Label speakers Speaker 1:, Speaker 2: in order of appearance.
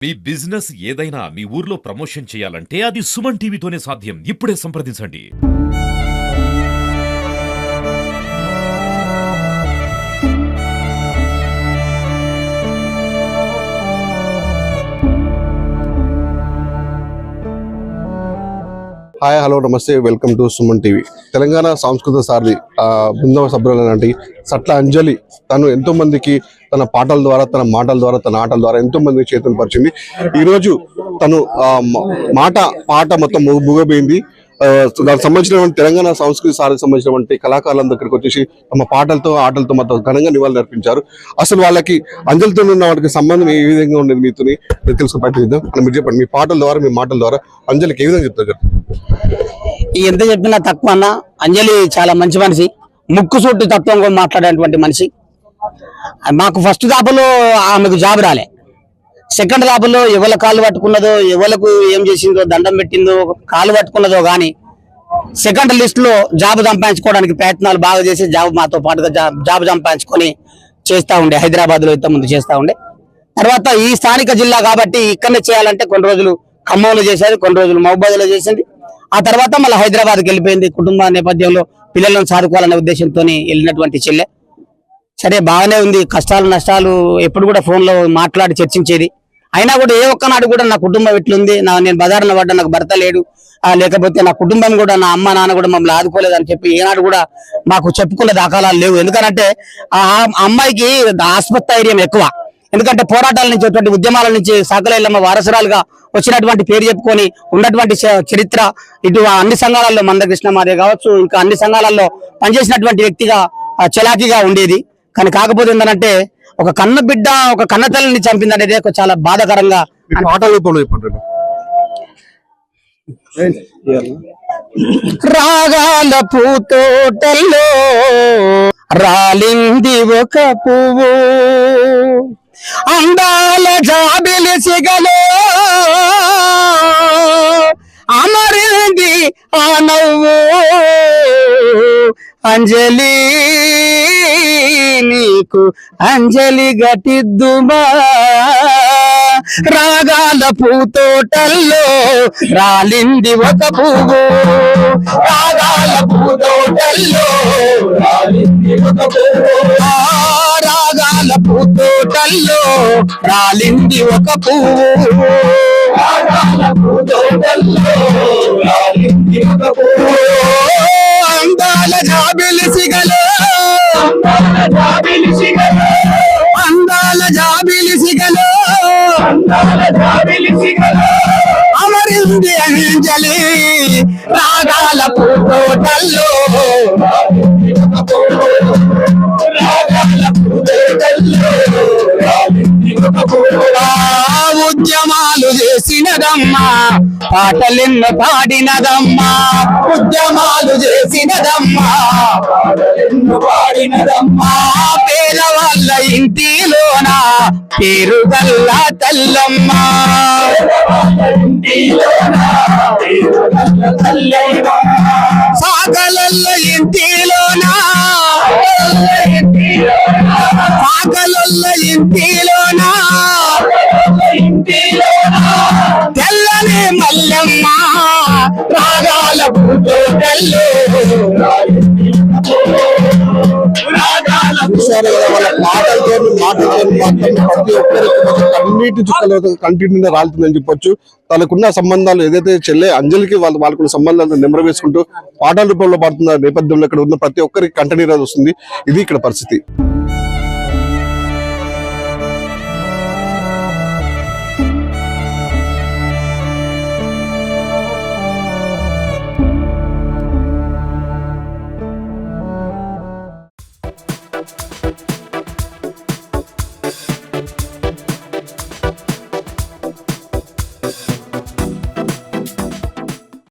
Speaker 1: మీ business ఏదైనా మీ ఊర్లో promotion చేయాలంటే అది సుమన్ టీవీతోనే సాధ్యం. ఇప్పుడే సంప్రదించండి.
Speaker 2: హాయ్ హలో నమస్తే welcome to Suman TV. Telangana సాంస్కృతిక సారథి బృందవ సభ్యులు లాంటి సట్ల అంజలి తను ఎంతో మందికి తన పాటల ద్వారా, తన మాటల ద్వారా, తన ఆటల ద్వారా ఎంతో మందికి చేతులు పరిచింది. ఈరోజు తను పాట మొత్తం ముగబోయింది. దానికి సంబంధించినటువంటి తెలంగాణ సంస్కృతి సారథికి సంబంధించినటువంటి కళాకారులందరి దగ్గరికి వచ్చేసి తమ పాటలతో ఆటలతో మొత్తం ఘనంగా నివాళులు అర్పించారు. అసలు వాళ్ళకి అంజలితో ఉన్న వాటికి సంబంధం ఏ విధంగా ఉండేది మీతోని తెలుసుకుని ప్రయత్నిద్దాం. మీరు చెప్పండి, మీ పాటల ద్వారా, మీ మాటల ద్వారా అంజలికి ఏ విధంగా చెప్తారు?
Speaker 3: ఎంత చెప్పినా తక్కువ అన్న. అంజలి చాలా మంచి మనిషి, ముక్కుసూటి తత్వంగా మాట్లాడేటువంటి మనిషి. మాకు ఫస్ట్ దాపులో ఆమెకు జాబ్ రాలే, సెకండ్ దాపులో ఎవరి కాళ్ళు పట్టుకున్నదో, ఎవరికి ఏం చేసిందో, దండం పెట్టిందో, కాళ్ళు పట్టుకున్నదో గాని సెకండ్ లిస్ట్ లో జాబ్ సంపాదించుకోవడానికి ప్రయత్నాలు బాగా చేసి జాబ్ మాతో పాటుగా జాబ్ సంపాదించుకొని చేస్తా ఉండే. హైదరాబాద్ లో ఇంత ముందు చేస్తా ఉండే. తర్వాత ఈ స్థానిక జిల్లా కాబట్టి ఇక్కడనే చేయాలంటే కొన్ని రోజులు ఖమ్మంలో చేసేది, కొన్ని రోజులు మహబూబాద్ లో చేసింది. ఆ తర్వాత మళ్ళీ హైదరాబాద్కి వెళ్ళిపోయింది. కుటుంబ నేపథ్యంలో పిల్లలను సాదుకోవాలనే ఉద్దేశంతో వెళ్ళినటువంటి చెల్లె. సరే బాగానే ఉంది. కష్టాలు నష్టాలు ఎప్పుడు కూడా ఫోన్ లో మాట్లాడి చర్చించేది. అయినా కూడా ఏ ఒక్కనాడు కూడా నా కుటుంబం ఎట్లుంది, నేను బజారున పడ్డా, నాకు భర్త లేడు, లేకపోతే నా కుటుంబం కూడా, నా అమ్మ నాన్న కూడా మమ్మల్ని ఆదుకోలేదు అని చెప్పి ఏనాడు కూడా మాకు చెప్పుకునే దాఖలాలు లేవు. ఎందుకంటే ఆ అమ్మాయికి ఆత్మస్థైర్యం ఎక్కువ. ఎందుకంటే పోరాటాల నుంచి, అటువంటి ఉద్యమాల నుంచి సాకలైలమ్మ వారసురాలుగా వచ్చినటువంటి పేరు చెప్పుకొని ఉన్నటువంటి చరిత్ర ఇటు అన్ని సంఘాలలో మందకృష్ణ మాదే కావచ్చు, ఇంకా అన్ని సంఘాలలో పనిచేసినటువంటి వ్యక్తిగా చలాకీగా ఉండేది. కానీ కాకపోతే ఏంటంటే ఒక కన్న బిడ్డ, ఒక కన్న తల్లిని చంపిందనేది చాలా బాధాకరంగా. రాగాల పూతోటల్లో రాలింది ఒక పువ్వు, అందాల జాబిలి సిగలో అమరింది ఆ నవ్వు. అంజలి నీకు అంజలి గటిద్దుమా, రాగాల పూతోటల్లో రాలింది ఒక పువ్వు, రాగాల పూతోటల్లో రాలింది ఒక పువ్వు, రాగాల పూతోటల్లో రాలింది ఒక పువ్వు, రాగాల పూతోటల్లో రాలింది ఒక పువ్వు. అందాల జాబిలి సిగలో, అందాల జాబిలి సిగలో, అందాల జాబిలి సిగలో, అందాల జాబిలి సిగలో అమరింది అంజలి, రాగాల పూతోటల్లో రాగాల పూతోటల్లో ఉద్యమాలు చేసినదమ్మా, పాటలెన్నో పాడినదమ్మా, ఉద్యమాలు చేసినదమ్మా, పాటలెన్నో పాడినదమ్మా. పేదవాళ్ళ ఇంటిలోన పేరుగల్ల తల్లమ్మ, సాగలల్ల ఇంటిలోన, సాగలల్ల ఇంటిలోన తెల్లని మల్లమ్మ, రాగాల పూతోటల్లో
Speaker 2: వాళ్ళ మాటలతో మాత్రం ప్రతి ఒక్కరికి కన్నీటి చుక్కలు కంటి నిండా రాలుతుందని చెప్పొచ్చు. తనకున్న సంబంధాలు ఏదైతే చెల్లె అంజలికి వాళ్ళకున్న సంబంధాలను నెమరవేసుకుంటూ పాటల రూపంలో పాడుతున్న నేపథ్యంలో ఇక్కడ ఉన్న ప్రతి ఒక్కరికి కంటనీరు వస్తుంది. ఇది ఇక్కడ పరిస్థితి.